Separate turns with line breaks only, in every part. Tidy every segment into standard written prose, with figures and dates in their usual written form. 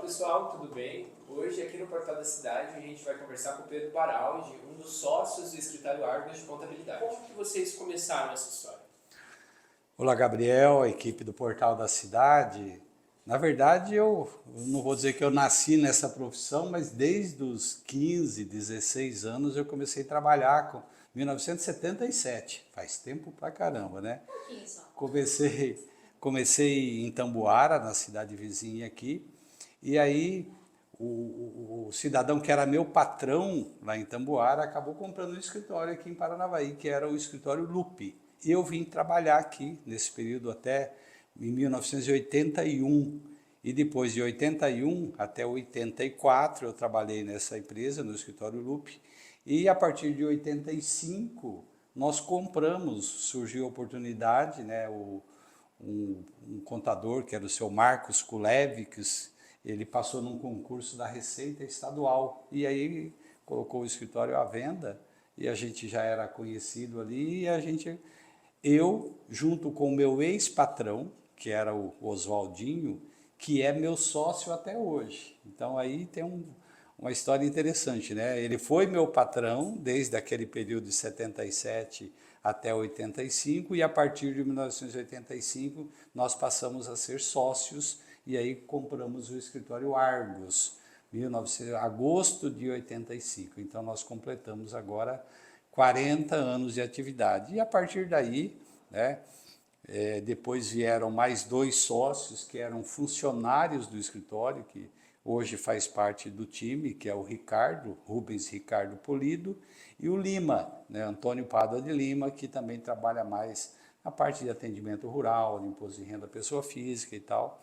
pessoal, tudo bem? Hoje aqui no Portal da Cidade a gente vai conversar com o Pedro Baraldi, um dos sócios do escritório Argos de Contabilidade. Como que vocês começaram essa história?
Olá, Gabriel, a equipe do Portal da Cidade. Na verdade, eu não vou dizer que eu nasci nessa profissão, mas desde os 15, 16 anos eu comecei a trabalhar com 1977. Faz tempo pra caramba, né?
Pouquinho só.
Comecei em Tamboara, na cidade vizinha aqui, e aí o cidadão que era meu patrão lá em Tamboara acabou comprando um escritório aqui em Paranavaí, que era o escritório Lupe. E eu vim trabalhar aqui nesse período até em 1981. E depois de 81 até 84 eu trabalhei nessa empresa, no escritório Lupe. E a partir de 85 nós compramos, surgiu a oportunidade, né, um contador, que era o seu Marcos Kulevics, ele passou num concurso da Receita Estadual, e aí colocou o escritório à venda, e a gente já era conhecido ali, e eu, junto com o meu ex-patrão, que era o Oswaldinho, que é meu sócio até hoje. Então aí tem uma história interessante, né? Ele foi meu patrão desde aquele período de 77 até 85 e a partir de 1985 nós passamos a ser sócios e aí compramos o escritório Argos, 19, agosto de 85. Então nós completamos agora 40 anos de atividade. E a partir daí, né, depois vieram mais dois sócios que eram funcionários do escritório, que hoje faz parte do time, que é o Ricardo, Rubens Ricardo Polido, e o Lima, né, Antônio Padua de Lima, que também trabalha mais na parte de atendimento rural, de imposto de renda à pessoa física e tal.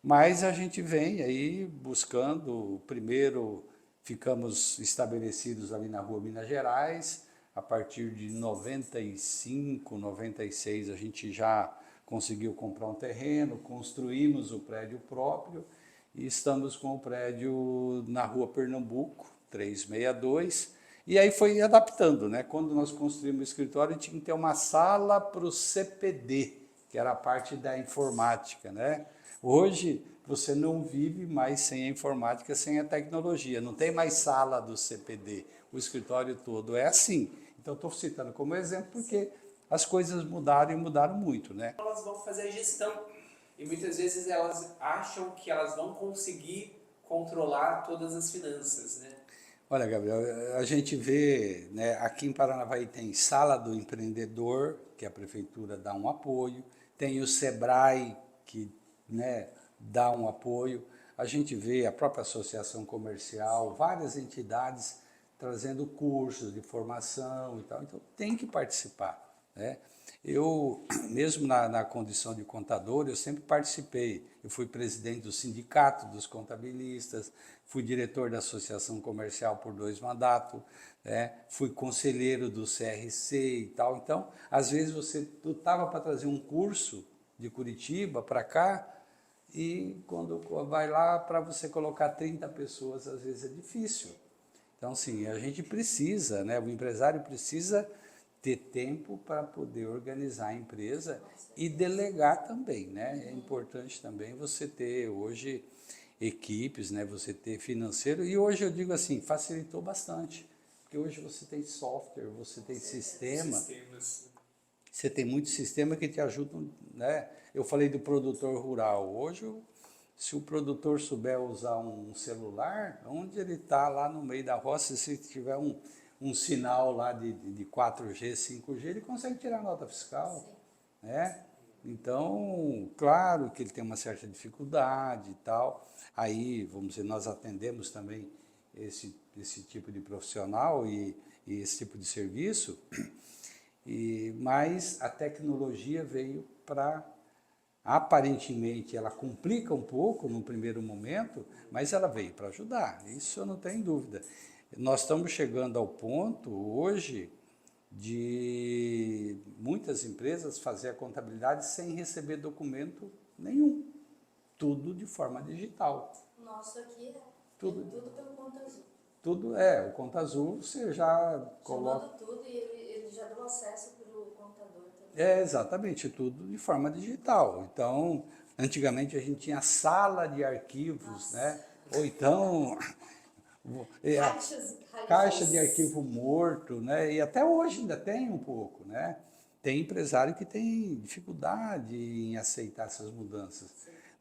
Mas a gente vem aí buscando, primeiro ficamos estabelecidos ali na rua Minas Gerais, a partir de 95, 96 a gente já conseguiu comprar um terreno, construímos o prédio próprio e estamos com o prédio na rua Pernambuco, 362, e aí foi adaptando, né? Quando nós construímos o escritório tinha que ter uma sala para o CPD, que era a parte da informática, né? Hoje você não vive mais sem a informática, sem a tecnologia, não tem mais sala do CPD, o escritório todo é assim. Então estou citando como exemplo porque as coisas mudaram e mudaram muito, né?
Elas vão fazer a gestão e muitas vezes elas acham que elas vão conseguir controlar todas as finanças, né?
Olha, Gabriel, a gente vê, né, aqui em Paranavaí tem Sala do Empreendedor, que a prefeitura dá um apoio, tem o Sebrae, que, né, dá um apoio, a gente vê a própria associação comercial, várias entidades trazendo cursos de formação e tal, então tem que participar, né? Eu, mesmo na condição de contador, eu sempre participei. Eu fui presidente do sindicato dos contabilistas, fui diretor da associação comercial por 2 mandatos, né? Fui conselheiro do CRC e tal. Então, às vezes você estava para trazer um curso de Curitiba para cá e quando vai lá para você colocar 30 pessoas, às vezes é difícil. Então, sim, a gente precisa, né? O empresário precisa ter tempo para poder organizar a empresa e delegar também, né? É importante também você ter hoje equipes, né? Você ter financeiro e hoje eu digo assim, facilitou bastante, porque hoje você tem software, você tem sistema, você tem muito sistema que te ajudam, né? Eu falei do produtor rural, hoje se o produtor souber usar um celular, onde ele está lá no meio da roça, se tiver um sinal lá de 4G, 5G, ele consegue tirar nota fiscal, né? Então, claro que ele tem uma certa dificuldade e tal. Aí, vamos dizer, nós atendemos também esse tipo de profissional e esse tipo de serviço, mas a tecnologia veio para, aparentemente, ela complica um pouco no primeiro momento, mas ela veio para ajudar, isso eu não tenho dúvida. Nós estamos chegando ao ponto hoje de muitas empresas fazer a contabilidade sem receber documento nenhum, tudo de forma digital.
O nosso aqui
Tudo.
tudo pelo Conta Azul.
Tudo o Conta Azul você já coloca.
Já manda tudo e ele já deu acesso para o contador também.
Exatamente, tudo de forma digital. Então, antigamente a gente tinha sala de arquivos, né? ou então
Caixas,
caixa de arquivo morto, né? E até hoje ainda tem um pouco, né? Tem empresário que tem dificuldade em aceitar essas mudanças.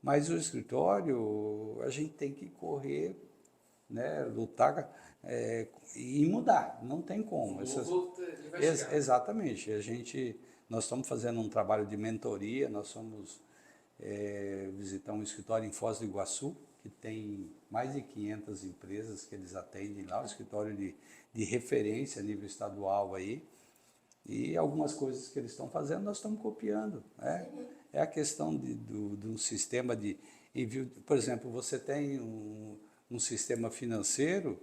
Mas o escritório, a gente tem que correr, né? Lutar e mudar, não tem como.
Ele vai chegar.
Exatamente. Nós estamos fazendo um trabalho de mentoria, nós somos visitar um escritório em Foz do Iguaçu, que tem mais de 500 empresas que eles atendem lá, um escritório de referência a nível estadual aí, e algumas coisas que eles estão fazendo nós estamos copiando, né? É a questão de um sistema de envio, por exemplo, você tem um sistema financeiro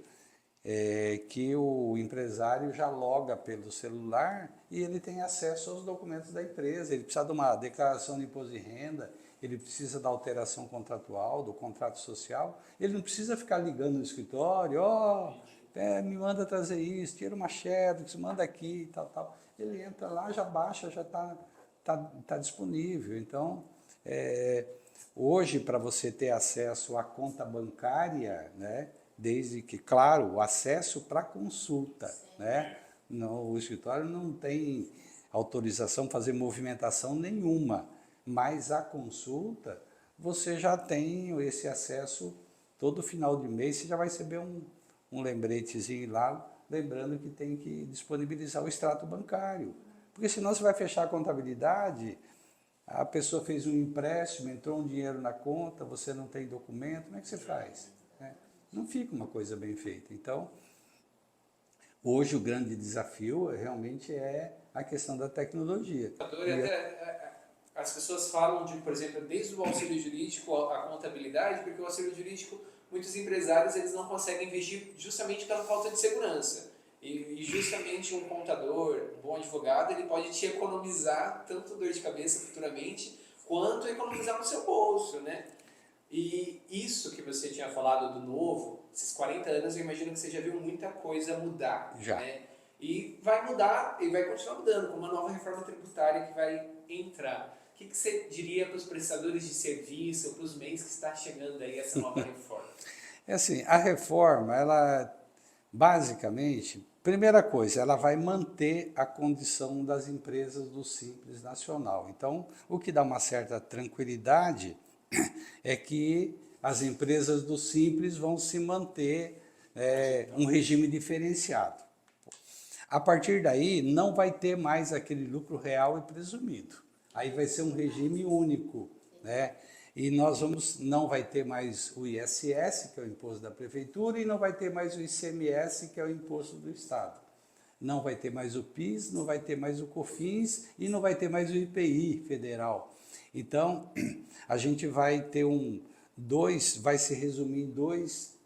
que o empresário já loga pelo celular e ele tem acesso aos documentos da empresa, ele precisa de uma declaração de imposto de renda, ele precisa da alteração contratual, do contrato social, ele não precisa ficar ligando no escritório, me manda trazer isso, tira uma xerox, manda aqui, tal. Ele entra lá, já baixa, já está disponível. Então, hoje, para você ter acesso à conta bancária, né, desde que, claro, o acesso para consulta, né? O escritório não tem autorização para fazer movimentação nenhuma, mas a consulta, você já tem esse acesso todo final de mês, você já vai receber um lembretezinho lá, lembrando que tem que disponibilizar o extrato bancário. Porque senão você vai fechar a contabilidade, a pessoa fez um empréstimo, entrou um dinheiro na conta, você não tem documento, como é que você faz? Não fica uma coisa bem feita. Então, hoje o grande desafio realmente é a questão da tecnologia.
As pessoas falam de, por exemplo, desde o auxílio jurídico à contabilidade, porque o auxílio jurídico, muitos empresários eles não conseguem investir justamente pela falta de segurança. E justamente um contador, um bom advogado, ele pode te economizar tanto dor de cabeça futuramente, quanto economizar no seu bolso, né? E isso que você tinha falado do novo, esses 40 anos, eu imagino que você já viu muita coisa mudar.
Já.
Né? E vai mudar, e vai continuar mudando, com uma nova reforma tributária que vai entrar. O que você diria para os prestadores de serviço, para os meios que está chegando aí essa nova reforma?
É assim, a reforma, ela basicamente, primeira coisa, ela vai manter a condição das empresas do Simples Nacional. Então, o que dá uma certa tranquilidade é que as empresas do Simples vão se manter um regime diferenciado. A partir daí, não vai ter mais aquele lucro real e presumido. Aí vai ser um regime único, né? E não vai ter mais o ISS, que é o imposto da prefeitura, e não vai ter mais o ICMS, que é o imposto do Estado. Não vai ter mais o PIS, não vai ter mais o COFINS e não vai ter mais o IPI federal. Então, a gente vai ter vai se resumir em dois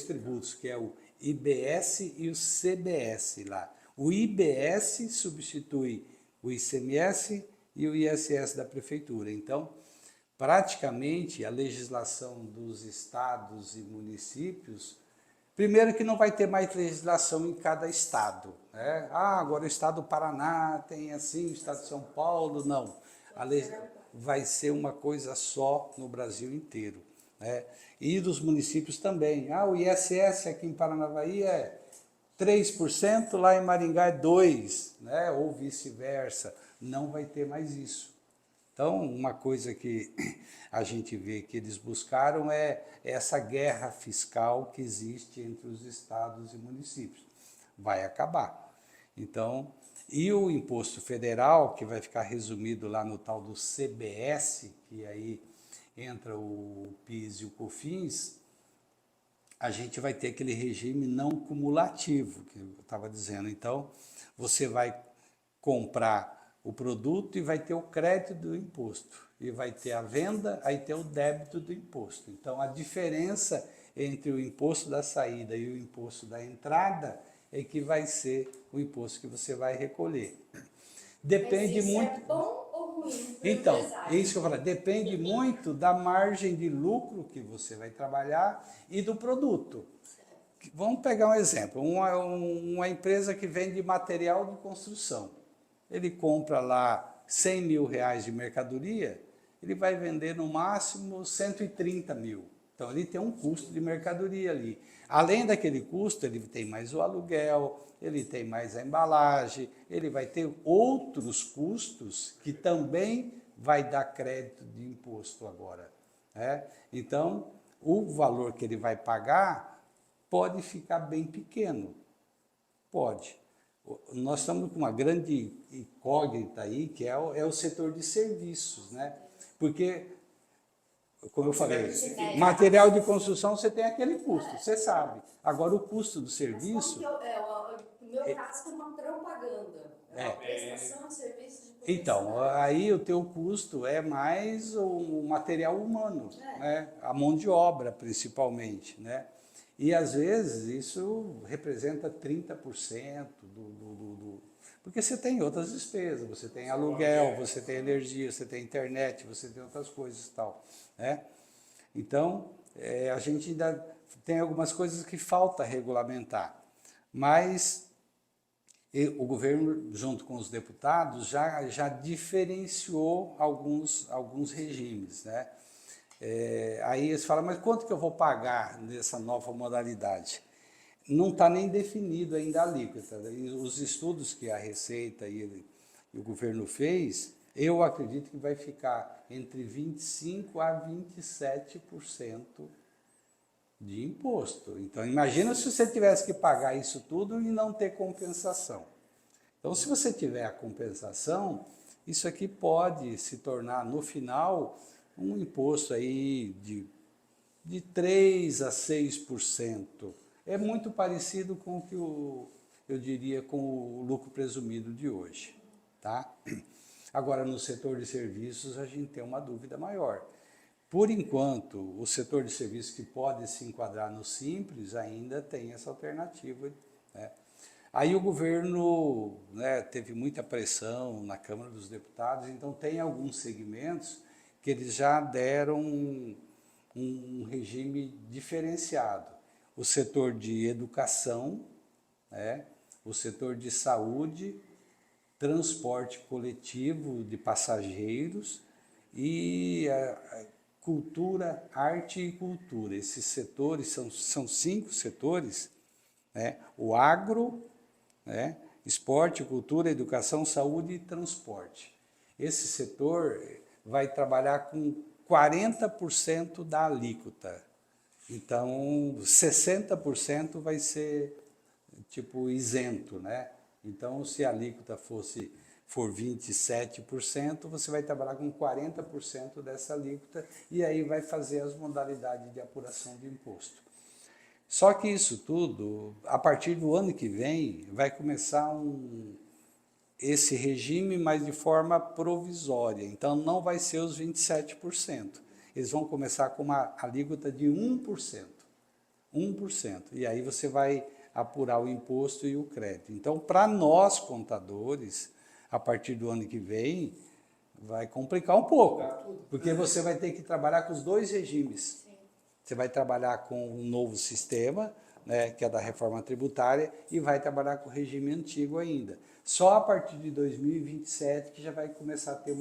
tributos, que é o IBS e o CBS lá. O IBS substitui o ICMS e o ISS da prefeitura. Então, praticamente, a legislação dos estados e municípios, primeiro que não vai ter mais legislação em cada estado, né? Agora o estado do Paraná tem assim, o estado de São Paulo, não. Vai ser uma coisa só no Brasil inteiro, né? E dos municípios também. O ISS aqui em Paranavaí é 3%, lá em Maringá é 2%, né? Ou vice-versa. Não vai ter mais isso. Então, uma coisa que a gente vê que eles buscaram é essa guerra fiscal que existe entre os estados e municípios. Vai acabar. Então, e o imposto federal, que vai ficar resumido lá no tal do CBS, que aí entra o PIS e o COFINS, a gente vai ter aquele regime não cumulativo, que eu estava dizendo. Então, você vai comprar o produto e vai ter o crédito do imposto. E vai ter a venda, aí tem o débito do imposto. Então, a diferença entre o imposto da saída e o imposto da entrada é que vai ser o imposto que você vai recolher. Depende
Mas isso
muito.
É bom ou ruim?
Então, é isso que eu falo. Depende muito da margem de lucro que você vai trabalhar e do produto. Vamos pegar um exemplo. Uma empresa que vende material de construção. Ele compra lá 100 mil reais de mercadoria, ele vai vender no máximo 130 mil. Então, ele tem um custo de mercadoria ali. Além daquele custo, ele tem mais o aluguel, ele tem mais a embalagem, ele vai ter outros custos que também vai dar crédito de imposto agora, né? Então, o valor que ele vai pagar pode ficar bem pequeno. Pode. Nós estamos com uma grande incógnita aí, que é o setor de serviços, né? Porque, como eu falei, material de construção você tem aquele custo, você sabe. Agora, o custo do serviço...
No meu caso, tem uma propaganda. É uma prestação de serviços de publicidade.
Então, aí o teu custo é mais o material humano, né? A mão de obra, principalmente, né? E, às vezes, isso representa 30% Porque você tem outras despesas, você tem aluguel, você tem energia, você tem internet, você tem outras coisas e tal, né? Então, a gente ainda tem algumas coisas que falta regulamentar, mas o governo, junto com os deputados, já diferenciou alguns regimes, né? Aí eles falam, mas quanto que eu vou pagar nessa nova modalidade? Não está nem definido ainda a alíquota. E os estudos que a Receita e o governo fez, eu acredito que vai ficar entre 25% a 27% de imposto. Então, imagina se você tivesse que pagar isso tudo e não ter compensação. Então, se você tiver a compensação, isso aqui pode se tornar, no final, um imposto aí de 3% a 6%. É muito parecido com o que eu diria com o lucro presumido de hoje, tá? Agora, no setor de serviços, a gente tem uma dúvida maior. Por enquanto, o setor de serviços que pode se enquadrar no Simples ainda tem essa alternativa, né? Aí o governo, né, teve muita pressão na Câmara dos Deputados, então tem alguns segmentos que eles já deram um regime diferenciado. O setor de educação, né, o setor de saúde, transporte coletivo de passageiros e a cultura, arte e cultura. Esses setores são 5 setores, né? O agro, né? Esporte, cultura, educação, saúde e transporte. Esse setor vai trabalhar com 40% da alíquota. Então, 60% vai ser tipo isento, né? Então, se a alíquota for 27%, você vai trabalhar com 40% dessa alíquota e aí vai fazer as modalidades de apuração de imposto. Só que isso tudo, a partir do ano que vem, vai começar esse regime, mas de forma provisória. Então, não vai ser os 27%. Eles vão começar com uma alíquota de 1%. 1%. E aí você vai apurar o imposto e o crédito. Então, para nós, contadores, a partir do ano que vem, vai complicar um pouco, porque você vai ter que trabalhar com os 2 regimes. Você vai trabalhar com um novo sistema, né, que é da reforma tributária, e vai trabalhar com o regime antigo ainda. Só a partir de 2027 que já vai começar a ter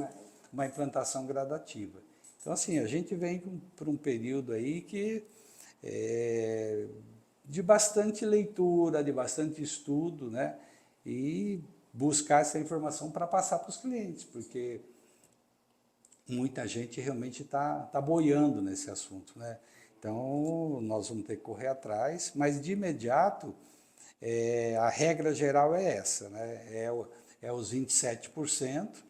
uma implantação gradativa. Então, assim, a gente vem por um período aí que de bastante leitura, de bastante estudo, né, e buscar essa informação para passar para os clientes, porque muita gente realmente está boiando nesse assunto, né? Então, nós vamos ter que correr atrás, mas de imediato, a regra geral é essa, né? É os 27%,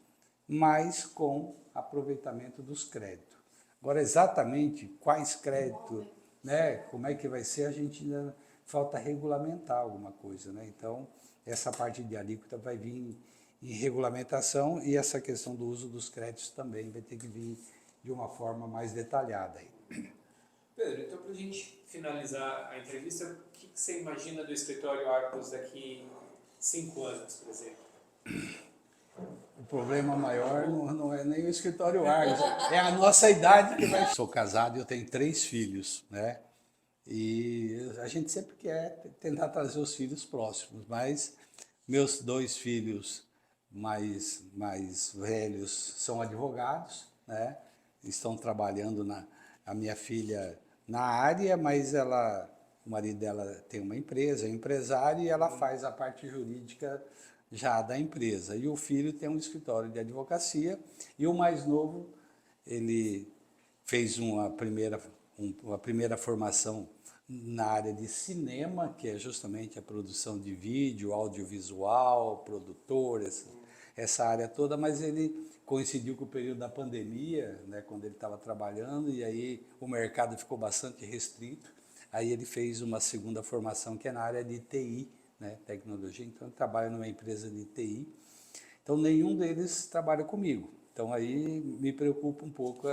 mas com aproveitamento dos créditos. Agora, exatamente quais créditos, né? Como é que vai ser, a gente ainda falta regulamentar alguma coisa, né? Então, essa parte de alíquota vai vir em regulamentação e essa questão do uso dos créditos também vai ter que vir de uma forma mais detalhada aí.
Pedro, então para a gente finalizar a entrevista, o que você imagina do escritório Arcos daqui 5 anos, por exemplo?
O problema maior não é nem o escritório Arcos, é a nossa idade que vai... Sou casado e eu tenho 3 filhos, né? E a gente sempre quer tentar trazer os filhos próximos, mas meus 2 filhos mais velhos são advogados, né? Estão trabalhando a minha filha na área, mas o marido dela tem uma empresa, é empresário, e ela faz a parte jurídica já da empresa. E o filho tem um escritório de advocacia, e o mais novo, ele fez uma primeira formação na área de cinema, que é justamente a produção de vídeo, audiovisual, produtor, essa área toda, mas ele coincidiu com o período da pandemia, né, quando ele estava trabalhando, e aí o mercado ficou bastante restrito. Aí ele fez uma segunda formação que é na área de TI, né, tecnologia, então ele trabalha numa empresa de TI. Então nenhum deles trabalha comigo. Então aí me preocupa um pouco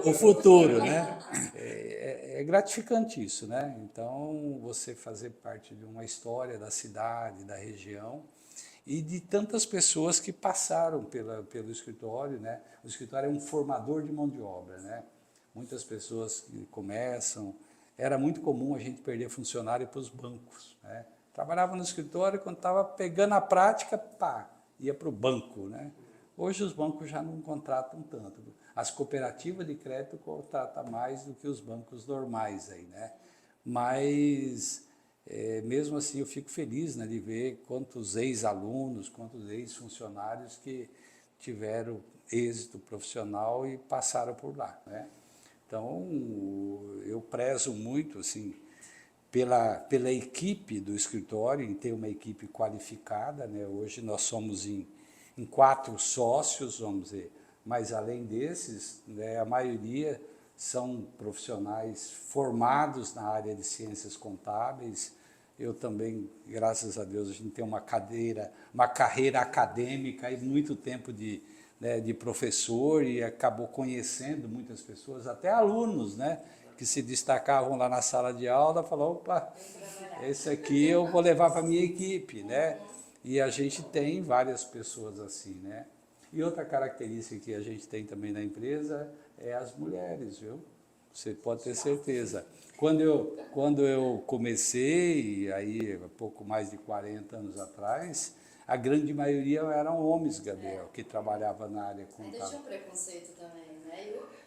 o futuro, né? É gratificante isso, né? Então você fazer parte de uma história da cidade, da região, e de tantas pessoas que passaram pelo escritório, né? O escritório é um formador de mão de obra, né? Muitas pessoas que começam, era muito comum a gente perder funcionário para os bancos, né? Trabalhava no escritório, quando estava pegando a prática, pá, ia para o banco, né? Hoje os bancos já não contratam tanto. As cooperativas de crédito contratam mais do que os bancos normais aí, né? Mas mesmo assim eu fico feliz, né, de ver quantos ex-alunos, quantos ex-funcionários que tiveram êxito profissional e passaram por lá, né? Então eu prezo muito assim pela equipe do escritório, em ter uma equipe qualificada, né? Hoje nós somos em 4 sócios, vamos dizer, mas além desses, né, a maioria são profissionais formados na área de ciências contábeis. Eu também, graças a Deus, a gente tem uma carreira acadêmica e muito tempo de professor, e acabou conhecendo muitas pessoas, até alunos, né, que se destacavam lá na sala de aula, falou, opa, esse aqui eu vou levar para a minha equipe, né? E a gente tem várias pessoas assim, né? E outra característica que a gente tem também na empresa é as mulheres, viu? Você pode ter certeza. Quando eu comecei, aí pouco mais de 40 anos atrás, a grande maioria eram homens, Gabriel, que trabalhavam na área
Ainda
contábil.
tinha um preconceito também,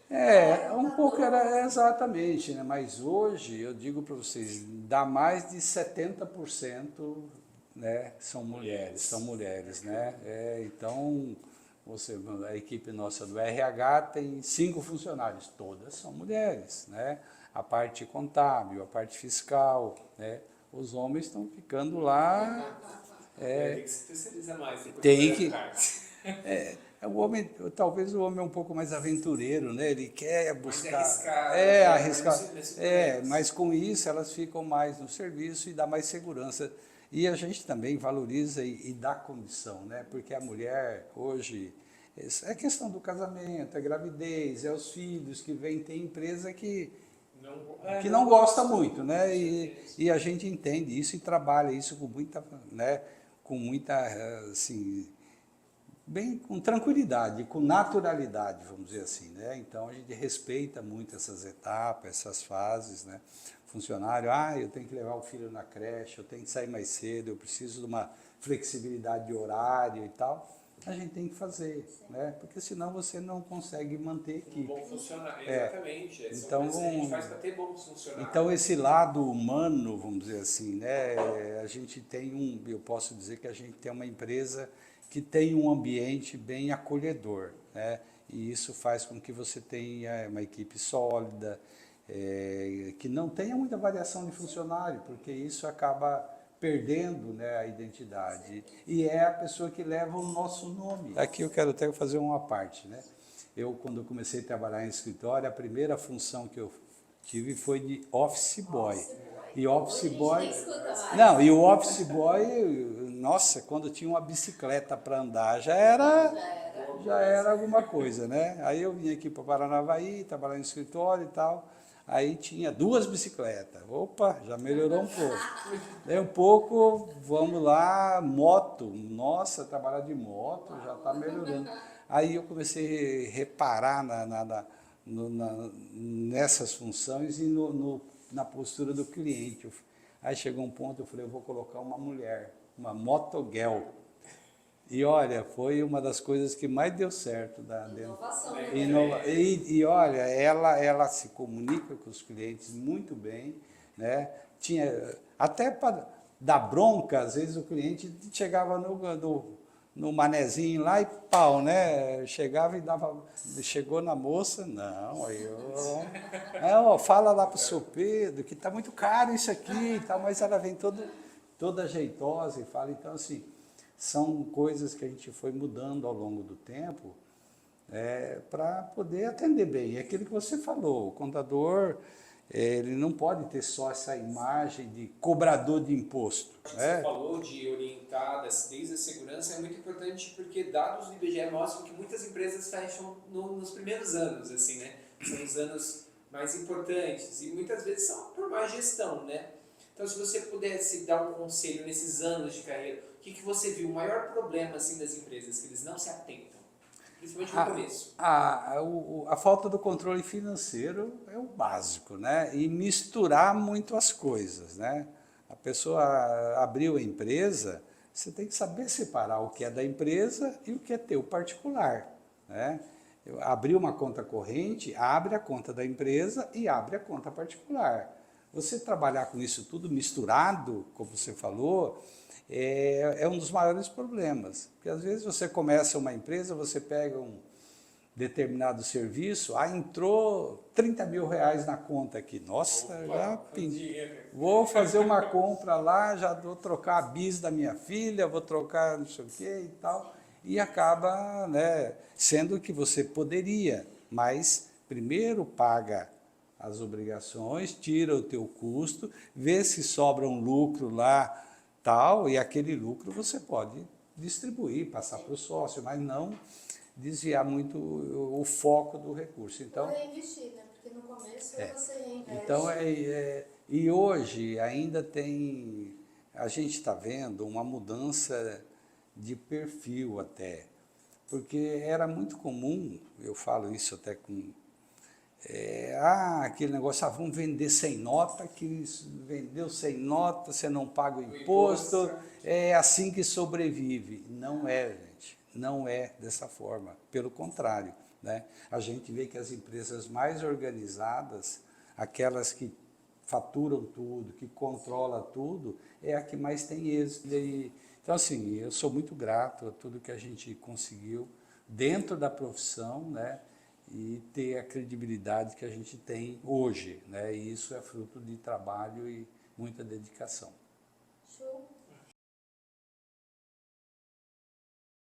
né?
Um pouco era exatamente, né? Mas hoje, eu digo para vocês, dá mais de 70%, né, são mulheres, né? Então, a equipe nossa do RH tem 5 funcionários, todas são mulheres, né? A parte contábil, a parte fiscal, né? Os homens estão ficando lá.
Tem que se especializar mais.
Tem que. O homem, talvez o homem é um pouco mais aventureiro, né? Ele quer buscar. Arriscar. Mas com isso elas ficam mais no serviço e dá mais segurança. E a gente também valoriza e dá condição, né? Porque a mulher hoje é questão do casamento, é gravidez, é os filhos que vêm, tem empresa que não gosta muito, né? E a gente entende isso e trabalha isso com muita, né? Com muita, assim, bem com tranquilidade, com naturalidade, vamos dizer assim, né? Então a gente respeita muito essas etapas, essas fases, né? Funcionário, eu tenho que levar o filho na creche, eu tenho que sair mais cedo, eu preciso de uma flexibilidade de horário e tal. A gente tem que fazer, né? Porque senão você não consegue manter equipe.
Um bom funcionário, exatamente.
Então,
a gente faz para ter bons funcionários.
Então esse lado humano, vamos dizer assim, né? A gente tem eu posso dizer que a gente tem uma empresa que tem um ambiente bem acolhedor, né? E isso faz com que você tenha uma equipe sólida, que não tenha muita variação de funcionário, porque isso acaba perdendo, né, a identidade. E é a pessoa que leva o nosso nome. Aqui eu quero até fazer uma parte, né? Quando eu comecei a trabalhar em escritório, a primeira função que eu tive foi de office boy. E office boy. Não, e o office boy, nossa, quando tinha uma bicicleta para andar, já era alguma coisa, né? Aí eu vim aqui para Paranavaí, trabalhar em escritório e tal. Aí tinha 2 bicicletas. Opa, já melhorou um pouco. Daí um pouco, vamos lá, moto. Nossa, trabalhar de moto já está melhorando. Aí eu comecei a reparar nessas funções e na postura do cliente. Aí chegou um ponto, eu falei, eu vou colocar uma mulher, uma motoguel. E olha, foi uma das coisas que mais deu certo
Inovação, né?
E olha, ela se comunica com os clientes muito bem, né? Tinha até para dar bronca, às vezes o cliente chegava no manezinho lá e pau, né? Chegava e dava, chegou na moça, não, aí ó, fala lá para o seu Pedro que está muito caro isso aqui e tal, mas ela vem toda jeitosa e fala, então assim, são coisas que a gente foi mudando ao longo do tempo para poder atender bem. É aquilo que você falou, o contador, ele não pode ter só essa imagem de cobrador de imposto.
Você falou de orientar desde a segurança, é muito importante porque dados do IBGE mostram que muitas empresas fecham nos primeiros anos, assim, né? São os anos mais importantes e muitas vezes são por má gestão, né? Então, se você pudesse dar um conselho nesses anos de carreira, o que você viu o maior problema assim das empresas, que eles não se atentam, principalmente no começo?
A falta do controle financeiro é o básico, né? E misturar muito as coisas, né? A pessoa abriu a empresa, você tem que saber separar o que é da empresa e o que é teu particular, né? Abriu uma conta corrente, abre a conta da empresa e abre a conta particular. Você trabalhar com isso tudo misturado, como você falou, é um dos maiores problemas. Porque às vezes você começa uma empresa, você pega um determinado serviço, entrou 30 mil reais na conta aqui. Nossa, já pedi. Vou fazer uma compra lá, já vou trocar a bis da minha filha, vou trocar não sei o quê e tal. E acaba, né, sendo que você poderia, mas primeiro paga as obrigações, tira o teu custo, vê se sobra um lucro lá, tal, e aquele lucro você pode distribuir, passar para o sócio, mas não desviar muito o foco do recurso. Então,
reinvestir, né? Porque no começo você reinveste.
Então, e hoje ainda tem, a gente está vendo uma mudança de perfil até, porque era muito comum, eu falo isso até com aquele negócio, vamos vender sem nota, que vendeu sem nota, você não paga o imposto, é assim que sobrevive. Não é, gente, não é dessa forma, pelo contrário, né? A gente vê que as empresas mais organizadas, aquelas que faturam tudo, que controlam tudo, é a que mais tem êxito. Então, assim, eu sou muito grato a tudo que a gente conseguiu dentro da profissão, né? E ter a credibilidade que a gente tem hoje, né? E isso é fruto de trabalho e muita dedicação.